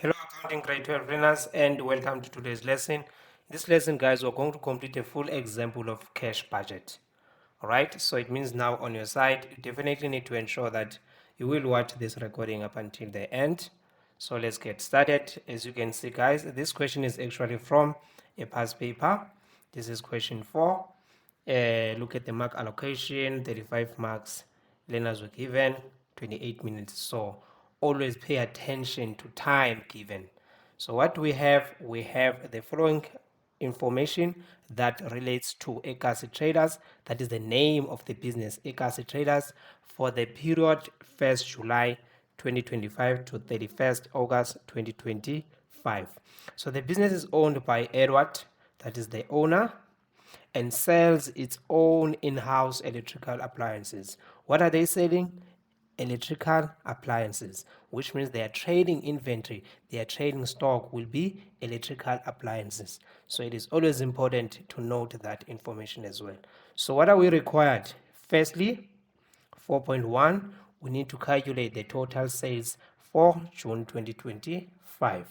Hello accounting grade 12 learners and welcome to today's lesson. In this lesson guys, we're going to complete a full example of cash budget. Alright, so it means now on your side, you definitely need to ensure that you will watch this recording up until the end. So let's get started. As you can see guys, this question is actually from a past paper. This is question 4. Look at the mark allocation, 35 marks. Learners were given 28 minutes. So always pay attention to time given. So what we have the following information that relates to Ekasi Traders. That is the name of the business, Ekasi Traders, for the period 1st July 2025 to 31st August 2025. So the business is owned by Edward, that is the owner, and sells its own in-house electrical appliances. What are they selling? Electrical appliances, which means their trading inventory, their trading stock will be electrical appliances. So it is always important to note that information as well. So what are we required? Firstly, 4.1, we need to calculate the total sales for June 2025.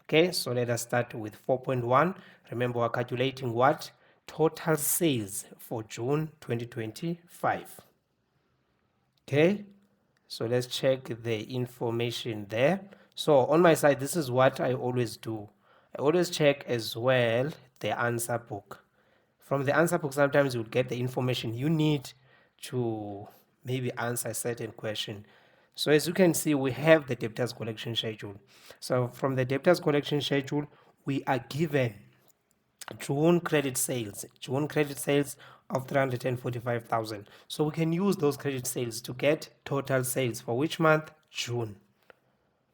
Okay, so let us start with 4.1. Remember, we're calculating what? Total sales for June 2025. Okay, so let's check the information there. So on my side, this is what I always do. I always check as well the answer book. From the answer book, sometimes you'll get the information you need to maybe answer a certain question. So as you can see, we have the debtors collection schedule. So from the debtors collection schedule, we are given June credit sales of 345,000. So we can use those credit sales to get total sales for which month? June.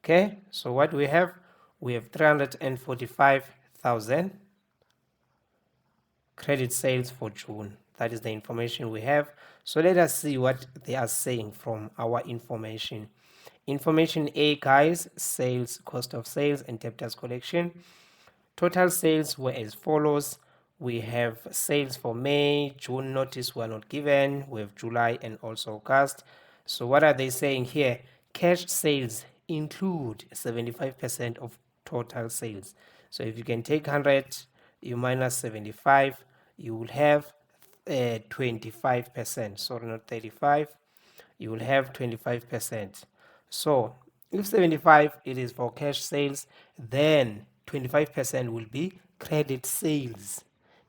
Okay, so what we have 345,000 credit sales for June. That is the information we have. So let us see what they are saying from our information. Information A, guys, sales, cost of sales, and debtors collection. Total sales were as follows. We have sales for May, June notice were not given. We have July and also August. So what are they saying here? Cash sales include 75% of total sales. So if you can take 100, you minus 75, you will have 25%. Sorry, not 35. You will have 25%. So if 75 it is for cash sales, then 25% will be credit sales.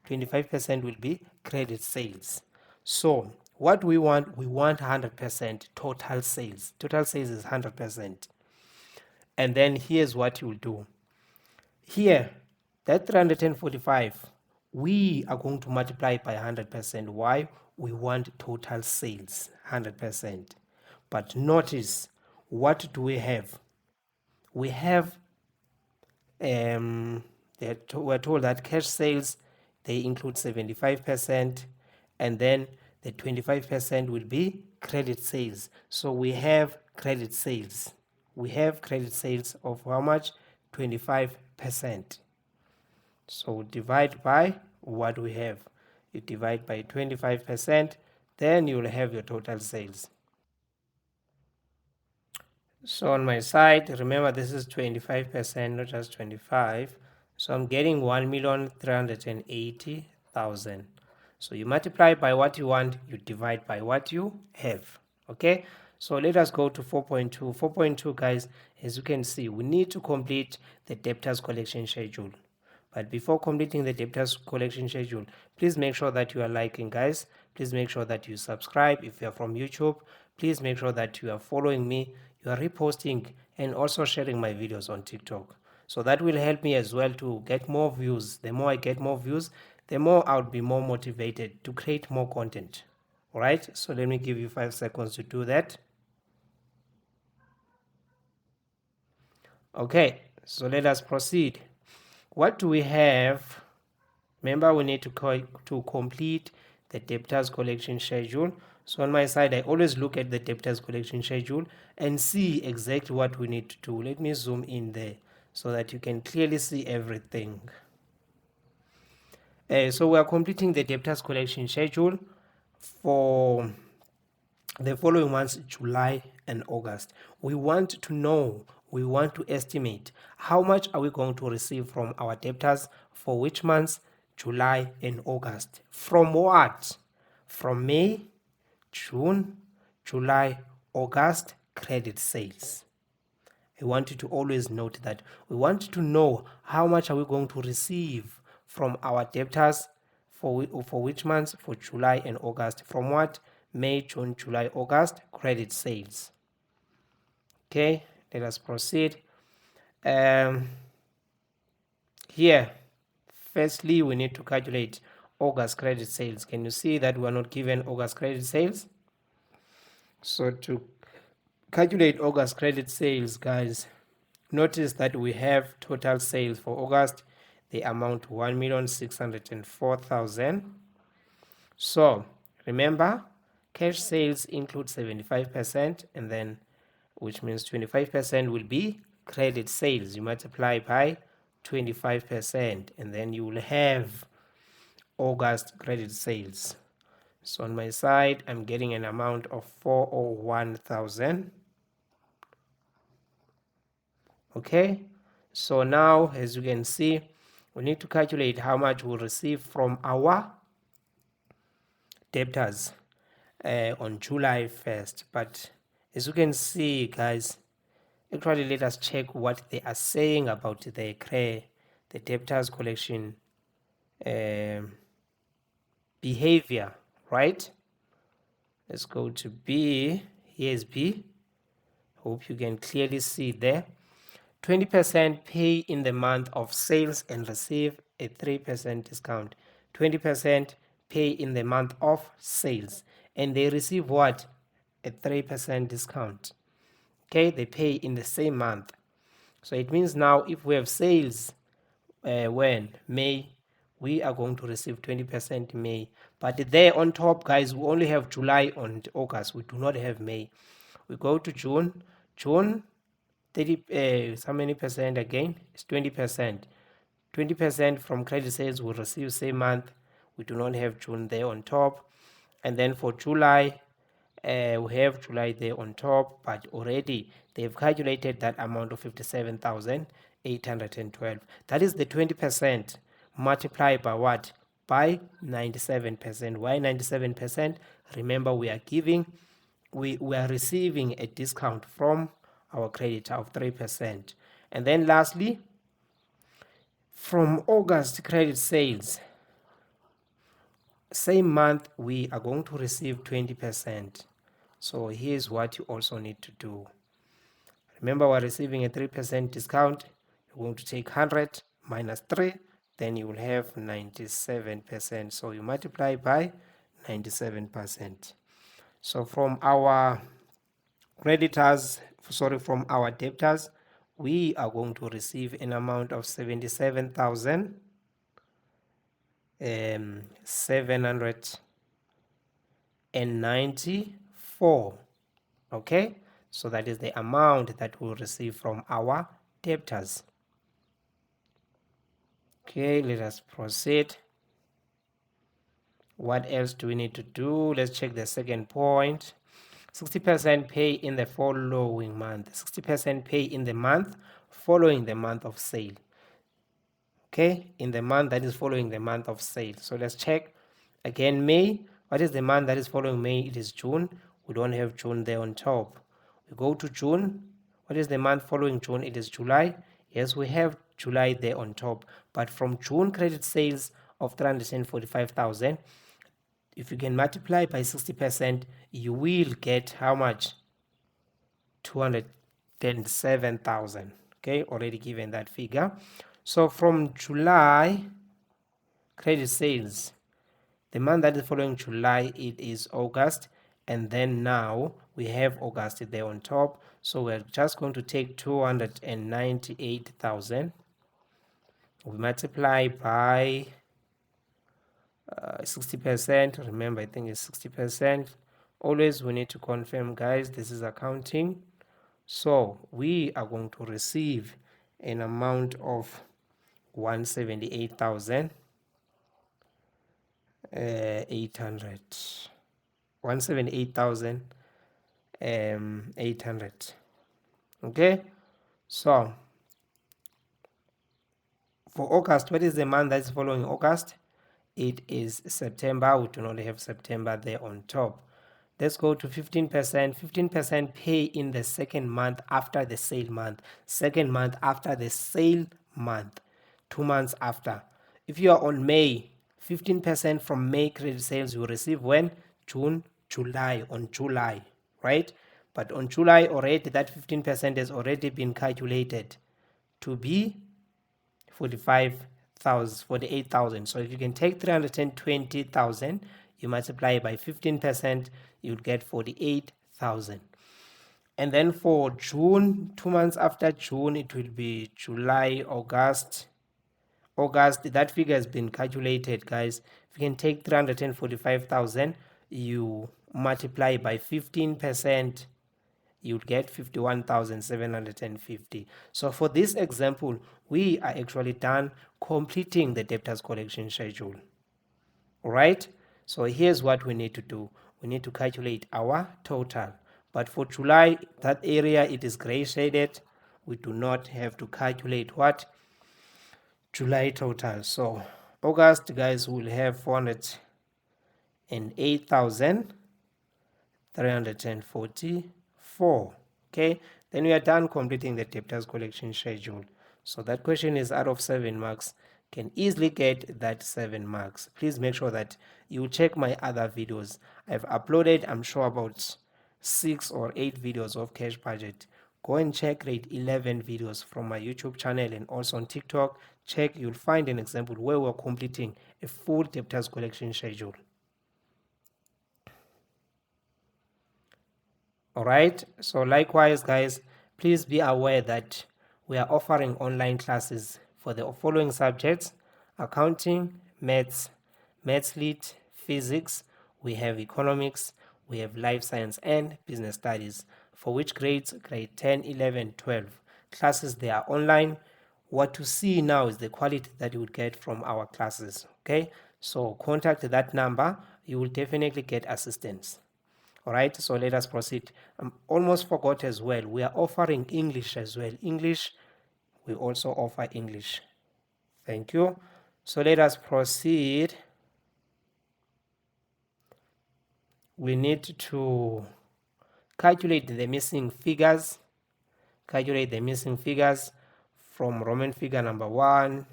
25% will be credit sales. So what we want 100% total sales. Total sales is 100%. And then here's what you'll do. Here, that 345, we are going to multiply by 100%. Why? We want total sales 100%. But notice, what do we have? We have we're told that cash sales, they include 75%, and then the 25% will be credit sales. So we have credit sales. We have credit sales of how much? 25%. So divide by what we have. You divide by 25%, then you'll have your total sales. So on my side, remember this is 25%, not just 25. So I'm getting 1,380,000. So you multiply by what you want, you divide by what you have. Okay, so let us go to 4.2. 4.2, guys, as you can see, we need to complete the debtors collection schedule. But before completing the debtors collection schedule, please make sure that you are liking, guys. Please make sure that you subscribe. If you are from YouTube, please make sure that you are following me, you are reposting, and also sharing my videos on TikTok. So that will help me as well to get more views. The more I get more views, the more I'll be more motivated to create more content. All right, so let me give you 5 seconds to do that. Okay, so let us proceed. What do we have? Remember, we need to complete the debtors collection schedule. So on my side, I always look at the debtors collection schedule and see exactly what we need to do. Let me zoom in there so that you can clearly see everything. So we are completing the debtors collection schedule for the following months, July and August. We want to know we want to estimate how much are we going to receive from our debtors for which months? July and August. From what? From May, June, July, August credit sales. I want you to always note that we want to know how much are we going to receive from our debtors for which months? For July and August. From what? May, June, July, August credit sales. Okay, let us proceed. Here, firstly, we need to calculate August credit sales. Can you see that we are not given August credit sales? So to calculate August credit sales, guys, notice that we have total sales for August. They amount to 1,604,000. So remember, cash sales include 75%, and then which means 25% will be credit sales. You multiply by 25%, and then you will have August credit sales. So on my side, I'm getting an amount of 401,000. Okay, so now as you can see, we need to calculate how much we'll receive from our debtors on July 1st. But as you can see, guys, actually let us check what they are saying about the debtors collection behavior, right? Let's go to B. Here's B. Hope you can clearly see there. 20% pay in the month of sales and receive a 3% discount. 20% pay in the month of sales and they receive what? A 3% discount. Okay, they pay in the same month. So it means now if we have sales when May, we are going to receive 20% May. But there on top, guys, we only have July and August. We do not have May. We go to June. June 30, how many percent again? It's 20%. 20% from credit sales will receive same month. We do not have June there on top. And then for July, we have July there on top, but already they've calculated that amount of 57,812. That is the 20% multiplied by what? By 97%. Why 97%? Remember, we are receiving a discount from our creditor of 3%. And then lastly, from August credit sales, same month we are going to receive 20%. So here's what you also need to do. Remember, we're receiving a 3% discount. You're going to take 100 minus 3, then you will have 97%. So you multiply by 97%. So from our from our debtors, we are going to receive an amount of 77,794. Okay, so that is the amount that we'll receive from our debtors. Okay, let us proceed. What else do we need to do? Let's check the second point. 60% pay in the following month. 60% pay in the month following the month of sale. Okay, in the month that is following the month of sale. So let's check again. May. What is the month that is following May? It is June. We don't have June there on top. We go to June. What is the month following June? It is July. Yes, we have July there on top. But from June credit sales of 345,000, if you can multiply by 60%, you will get how much? 207,000. Okay, already given that figure. So from July credit sales, the month that is following July, it is August, and then now we have August there on top. So we're just going to take 298,000. We multiply by 60%. Remember, I think it's 60%. Always we need to confirm, guys, this is accounting. So we are going to receive an amount of 178,800. 178,800. Okay, So for August, what is the month that's following August? It is September. We do not have September there on top. Let's go to 15%. 15% pay in the second month after the sale month. Second month after the sale month. 2 months after. If you are on May, 15% from May credit sales you will receive when? June, July, on July, right? But on July already, that 15% has already been calculated to be 48,000. So if you can take 320,000, you multiply by 15%, you'd get 48,000. And then for June, 2 months after June, it will be July, August. That figure has been calculated, guys. If you can take 345,000, you multiply by 15%, you'd get 51,750. So for this example, we are actually done completing the debtors collection schedule. All right. So here's what we need to do. We need to calculate our total. But for July, that area, it is gray shaded. We do not have to calculate what? July total. So August, guys, will have 408,344. Okay, then we are done completing the debtors collection schedule. So that question is out of 7 marks, can easily get that 7 marks. Please make sure that you check my other videos. I've uploaded, I'm sure, about 6 or 8 videos of cash budget. Go and check grade 11 videos from my YouTube channel and also on TikTok. Check, you'll find an example where we're completing a full debtors collection schedule. All right. So likewise, guys, please be aware that we are offering online classes for the following subjects: accounting, maths, lit, physics, we have economics, we have life science and business studies. For which grades? Grade 10, 11, 12. Classes, they are online. What to see now is the quality that you would get from our classes. Okay, so contact that number, you will definitely get assistance. All right, so let us proceed. Almost forgot as well, we are offering English as well. English, we also offer English. Thank you. So let us proceed. We need to calculate the missing figures. Calculate the missing figures from Roman figure number 1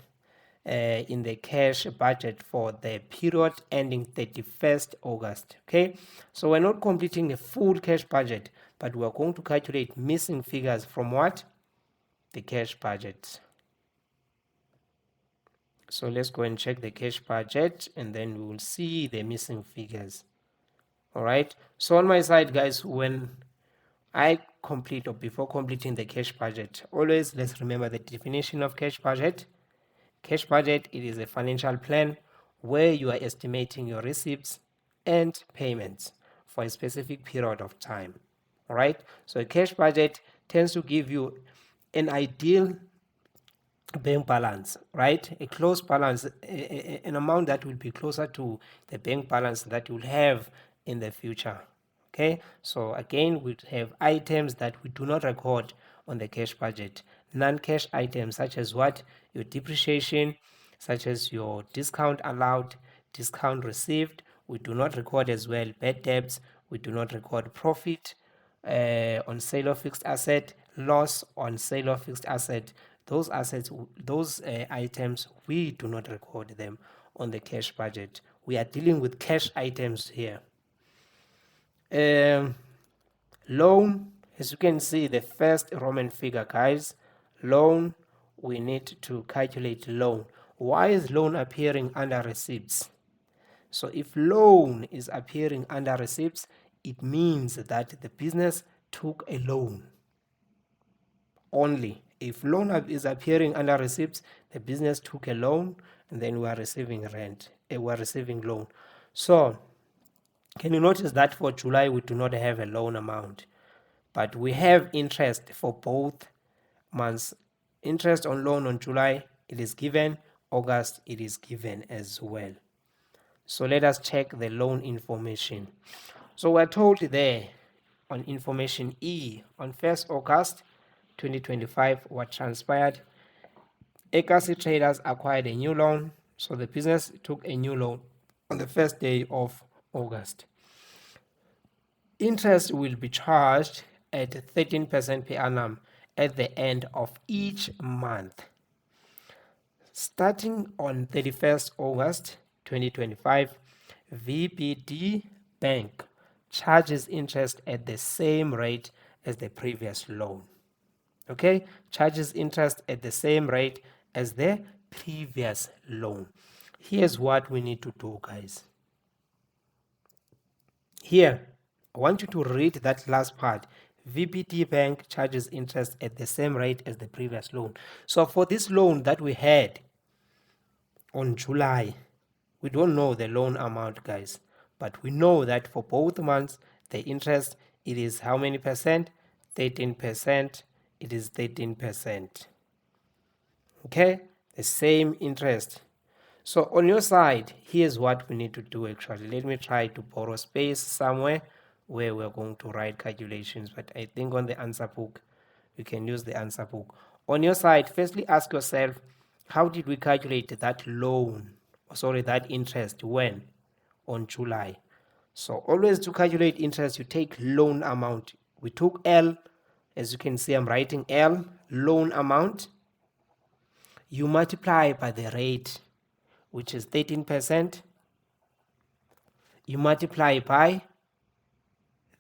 in the cash budget for the period ending 31st August. Okay, so we're not completing a full cash budget, but we're going to calculate missing figures from what? The cash budget. So let's go and check the cash budget and then we will see the missing figures. All right, so on my side, guys, when I complete or before completing the cash budget, always let's remember the definition of cash budget. Cash budget, it is a financial plan where you are estimating your receipts and payments for a specific period of time. All right, so a cash budget tends to give you an ideal bank balance, right? A close balance, an amount that will be closer to the bank balance that you'll have in the future. Okay, so again, we have items that we do not record on the cash budget. Non-cash items such as what? Your depreciation, such as your discount allowed, discount received, we do not record as well. Bad debts, we do not record. Profit on sale of fixed asset, loss on sale of fixed asset. Those assets, those items, we do not record them on the cash budget. We are dealing with cash items here. Loan, as you can see, the first Roman figure, guys, loan, we need to calculate loan. Why is loan appearing under receipts? So if loan is appearing under receipts, it means that the business took a loan. Only if loan is appearing under receipts, the business took a loan and then we are receiving rent, we are receiving loan. So can you notice that for July we do not have a loan amount, but we have interest for both months. Interest on loan on July, it is given. August, it is given as well. So let us check the loan information. So we're told there on information E, on 1st August, 2025, what transpired? Ekasi Traders acquired a new loan, so the business took a new loan on the first day of August. Interest will be charged at 13% per annum at the end of each month. Starting on 31st August 2025, VBD Bank charges interest at the same rate as the previous loan. Okay, charges interest at the same rate as the previous loan. Here's what we need to do, guys. Here, I want you to read that last part. VBD Bank charges interest at the same rate as the previous loan. So for this loan that we had on July, we don't know the loan amount, guys, but we know that for both months, the interest, it is how many percent? 13%. It is 13%. Okay, the same interest. So on your side, here's what we need to do actually. Let me try to borrow space somewhere where we're going to write calculations, but I think on the answer book, you can use the answer book. On your side, firstly ask yourself, how did we calculate that loan, sorry, that interest when? On July. So always to calculate interest, you take loan amount. We took L, as you can see, I'm writing L, loan amount. You multiply by the rate, which is 13%. You multiply by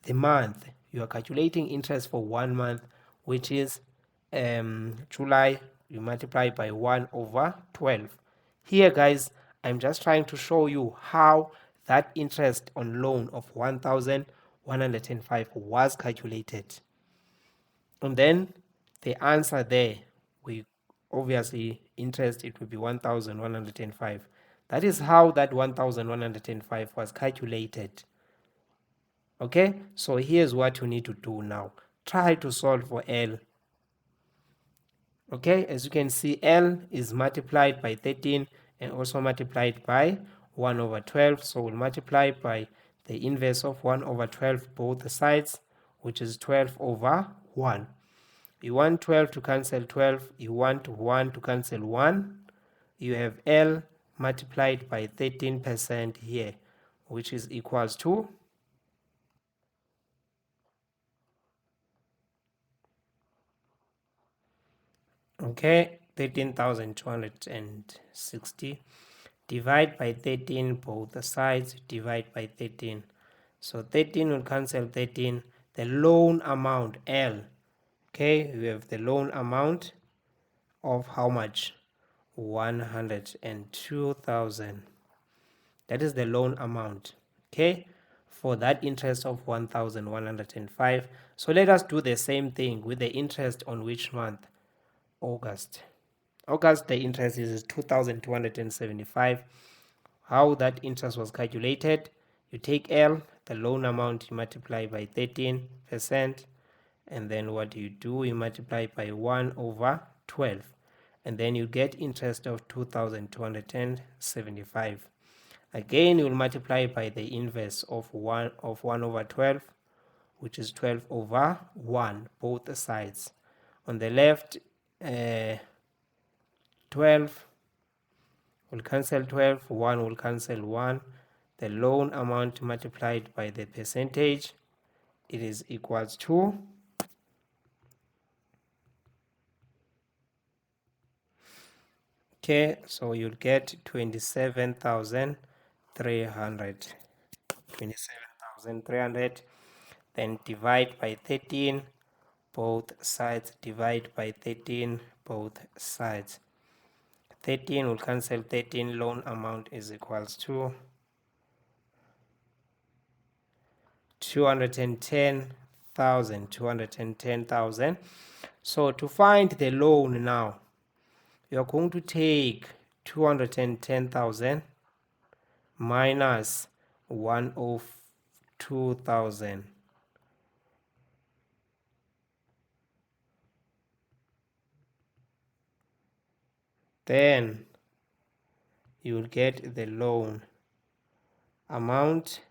the month. You are calculating interest for 1 month, which is July. You multiply by 1/12. Here, guys, I'm just trying to show you how that interest on loan of 1,105 was calculated. And then the answer there, we obviously interest, it will be 1,105. That is how that 1,105 was calculated. Okay, so here's what you need to do now. Try to solve for L. Okay, as you can see, L is multiplied by 13 and also multiplied by 1/12. So we'll multiply by the inverse of 1/12 both sides, which is 12/1. You want 12 to cancel 12, you want 1 to cancel 1. You have L multiplied by 13% here, which is equals to, okay, 13,260. Divide by 13 both sides, divide by 13. So 13 will cancel 13. The loan amount L, okay, we have the loan amount of how much? 102,000. That is the loan amount, okay, for that interest of 1,105. So let us do the same thing with the interest on which month? August. August, the interest is 2,275. How that interest was calculated? You take L, the loan amount, you multiply by 13%, and then what do? You multiply by 1/12, and then you get interest of 2,275. Again, you will multiply by the inverse of 1/12, which is 12/1, both sides. On the left, 12 will cancel 12, 1 will cancel 1. The loan amount multiplied by the percentage, it is equals to, okay, so you'll get 27,300. 27,300. Then divide by 13 both sides, divide by 13 both sides. 13 will cancel 13, loan amount is equals to 210,000. 210,000. So to find the loan now, you are going to take 210,000 minus 102,000. Then you will get the loan amount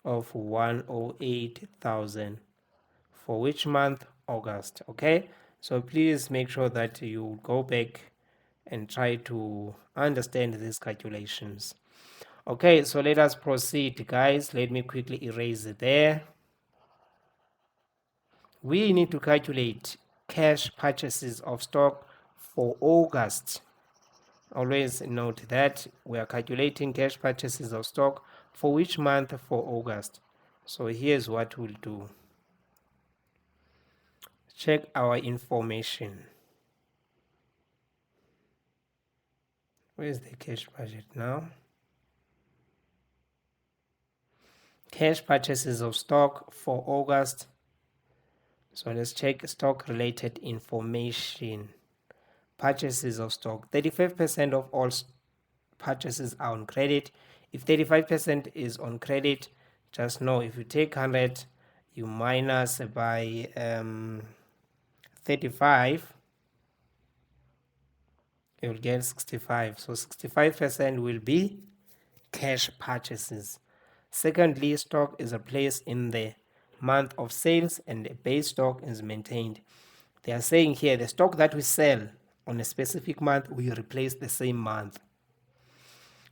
of 108,000 for which month? August. Okay, So please make sure that you go back and try to understand these calculations. Okay, so let us proceed, guys. Let me quickly erase it there. We need to calculate cash purchases of stock for August. Always note that we are calculating cash purchases of stock for which month? For August. So here's what we'll do. Check our information. Where's the cash budget now? Cash purchases of stock for August. So let's check stock related information. Purchases of stock. 35% of all purchases are on credit. If 35% is on credit, just know if you take 100, you minus by 35, you'll get 65. So 65% will be cash purchases. Secondly, stock is replaced in the month of sales and the base stock is maintained. They are saying here the stock that we sell on a specific month, we replace the same month.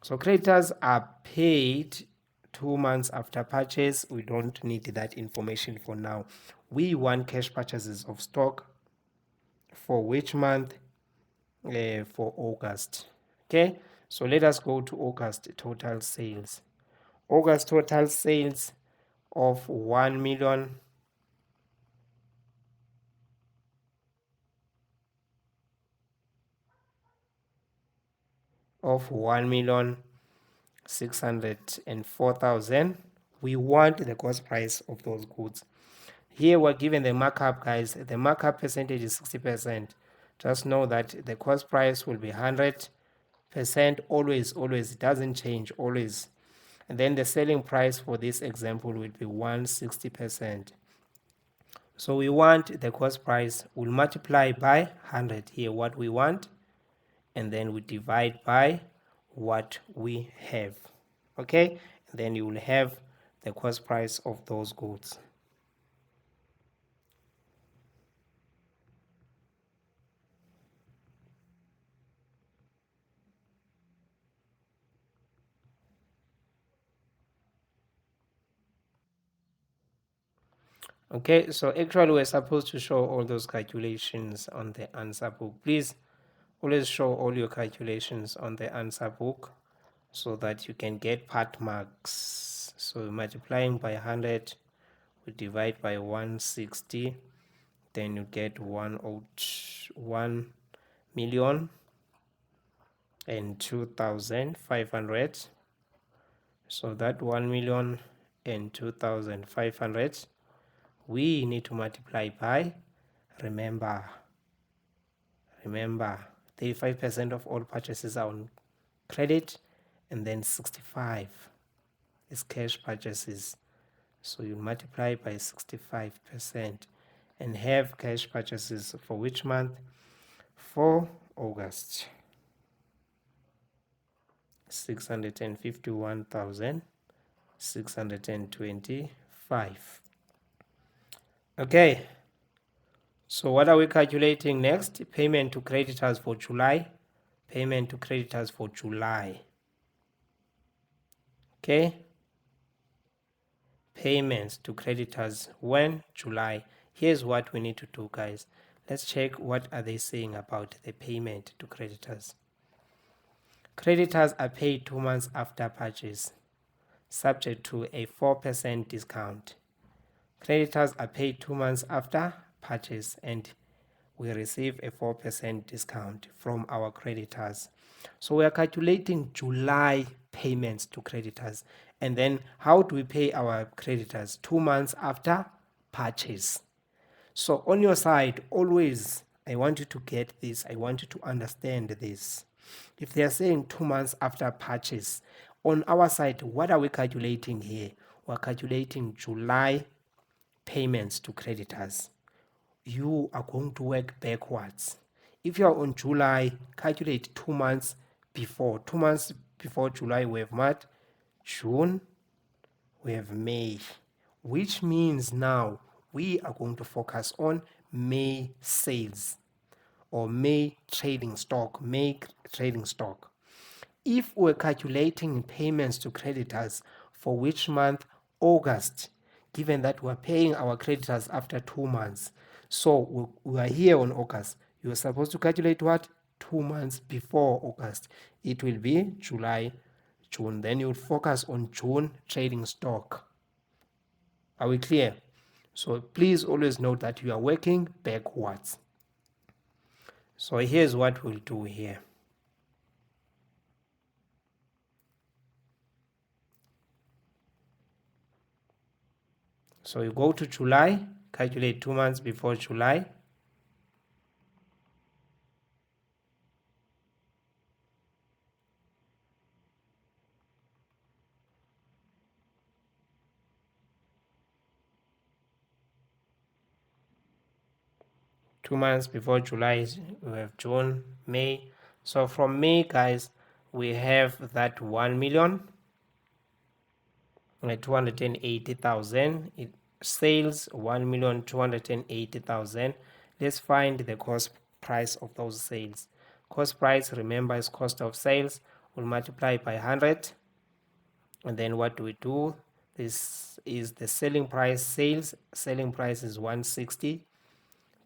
So creditors are paid 2 months after purchase. We don't need that information for now. We want cash purchases of stock for which month? For August. Okay, so let us go to August total sales. August total sales of 1 million of 1,604,000. We want the cost price of those goods. Here we're given the markup, guys. The markup percentage is 60%. Just know that the cost price will be 100%, always, it doesn't change, always. And then the selling price for this example will be 160%. So we want the cost price, we'll multiply by 100 here, what we want, and then we divide by what we have. Okay, and then you will have the cost price of those goods. Okay, so actually we're supposed to show all those calculations on the answer book. Please always show all your calculations on the answer book so that you can get part marks. So multiplying by 100, we divide by 160, then you get 1,002,500. So that 1,002,500 we need to multiply by, remember 35% of all purchases are on credit, and then 65 is cash purchases. So you multiply by 65% and have cash purchases for which month? For August. 651,625. Okay, so what are we calculating next? Payment to creditors for July. Payment to creditors for July. Okay, payments to creditors when? July. Here's what we need to do, guys. Let's check what are they saying about the payment to creditors. Creditors are paid 2 months after purchase, subject to a 4% discount. Creditors are paid 2 months after purchase and we receive a 4% discount from our creditors. So we are calculating July payments to creditors. And then how do we pay our creditors? 2 months after purchase. So on your side, always, I want you to get this. I want you to understand this. If they are saying 2 months after purchase, on our side, what are we calculating here? We're calculating July payments to creditors. You are going to work backwards. If you are on July, calculate 2 months before. 2 months before July, we have what? June, we have May, which means now we are going to focus on May sales or May trading stock, May trading stock. If we're calculating payments to creditors for which month? August, given that we're paying our creditors after 2 months. So we are here on August. You're supposed to calculate what? 2 months before August. It will be July, June. Then you'll focus on June trading stock. Are we clear? So please always note that you are working backwards. So here's what we'll do here. So you go to July, calculate 2 months before July. Two months before July, we have June, May. So from May, guys, we have that 1,280,000. It sales 1,280,000. Let's find the cost price of those sales. Cost price, remember, is cost of sales. We'll multiply by 100. And then what do we do? This is the selling price. Selling price is 160.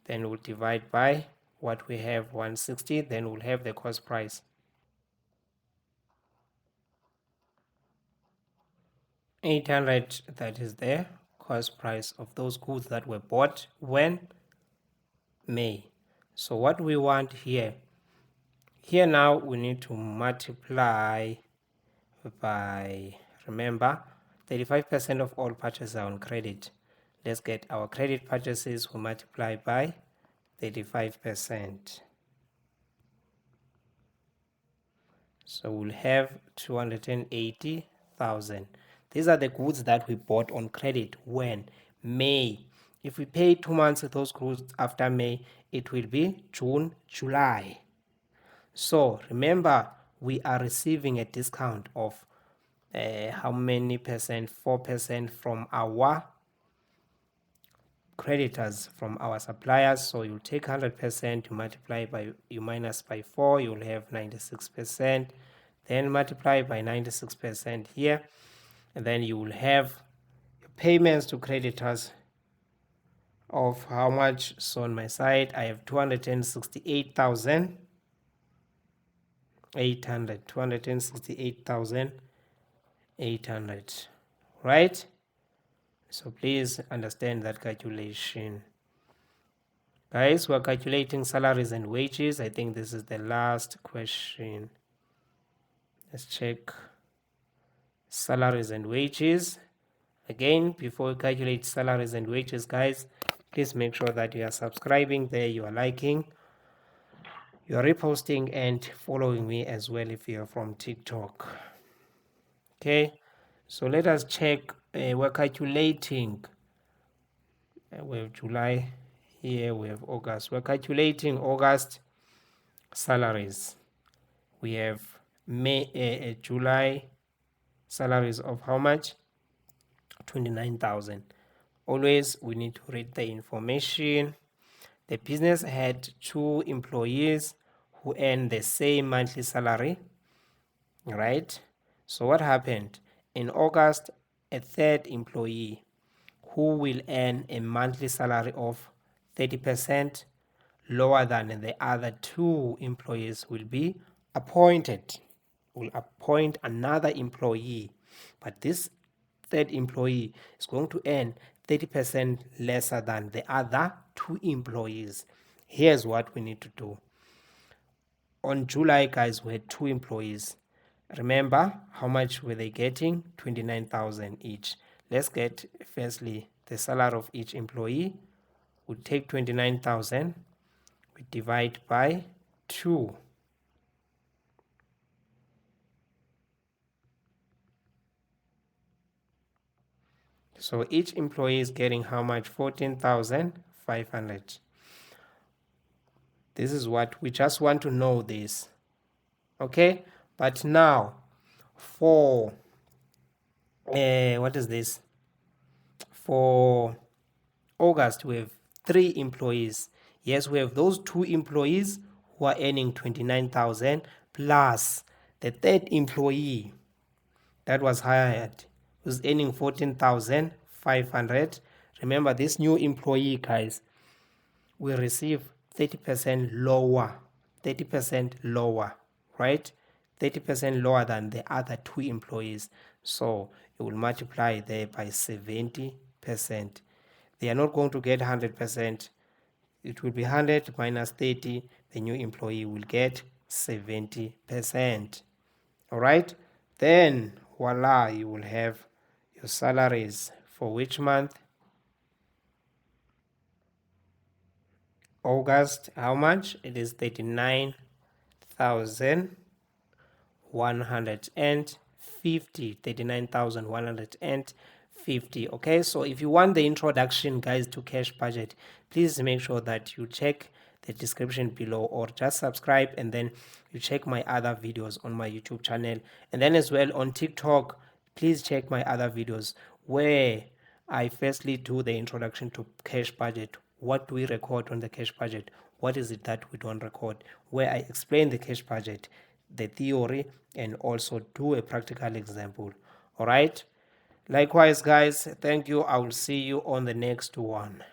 Then we'll divide by what we have, 160. Then we'll have the cost price. 800, that is the cost price of those goods that were bought when? May. So what we want here now we need to multiply by, remember, 35% of all purchases are on credit. Let's get our credit purchases, we multiply by 35%. So we'll have 280,000. These are the goods that we bought on credit when? May. If we pay 2 months of those goods after May, it will be June, July. So remember, we are receiving a discount of how many percent? 4% from our creditors, from our suppliers. So you'll take 100%, you multiply by, you minus by 4, you'll have 96%. Then multiply by 96% here, and then you will have payments to creditors of how much? So on my side I have 268,800, 268,800, right? So please understand that calculation. Guys, we're calculating salaries and wages. I think this is the last question. Let's check salaries and wages. Again, before we calculate salaries and wages, guys, please make sure that you are subscribing there, you are liking, you are reposting and following me as well if you are from TikTok. Okay, so let us check. We're calculating, we have July here, we have August. We're calculating August salaries. We have May, July salaries of how much? 29,000. Always we need to read the information. The business had 2 employees who earn the same monthly salary, right? So what happened? In August, a 3rd employee who will earn a monthly salary of 30% lower than the other 2 employees will be appointed. Will appoint another employee, but this 3rd employee is going to earn 30% lesser than the other 2 employees. Here's what we need to do. On July, guys, we had 2 employees. Remember, how much were they getting? 29,000 each. Let's get firstly the salary of each employee. We take 29,000, we divide by 2. So each employee is getting how much? 14,500. This is what we just want to know this. Okay, but now for what is this? For August, we have 3 employees. Yes, we have those 2 employees who are earning 29,000 plus the third employee that was hired who's earning 14,500. Remember, this new employee, guys, will receive 30% lower, 30% lower, right? 30% lower than the other 2 employees. So you will multiply there by 70%. They are not going to get 100%. It will be 100 minus 30. The new employee will get 70%. All right. Then voila, you will have your salaries for which month? August. How much? It is 39,150. 39,150. Okay, so if you want the introduction, guys, to cash budget, please make sure that you check the description below, or just subscribe, and then you check my other videos on my YouTube channel, and then as well on TikTok. Please check my other videos where I firstly do the introduction to cash budget. What do we record on the cash budget? What is it that we don't record? Where I explain the cash budget, the theory, and also do a practical example. All right. Likewise, guys, thank you. I will see you on the next one.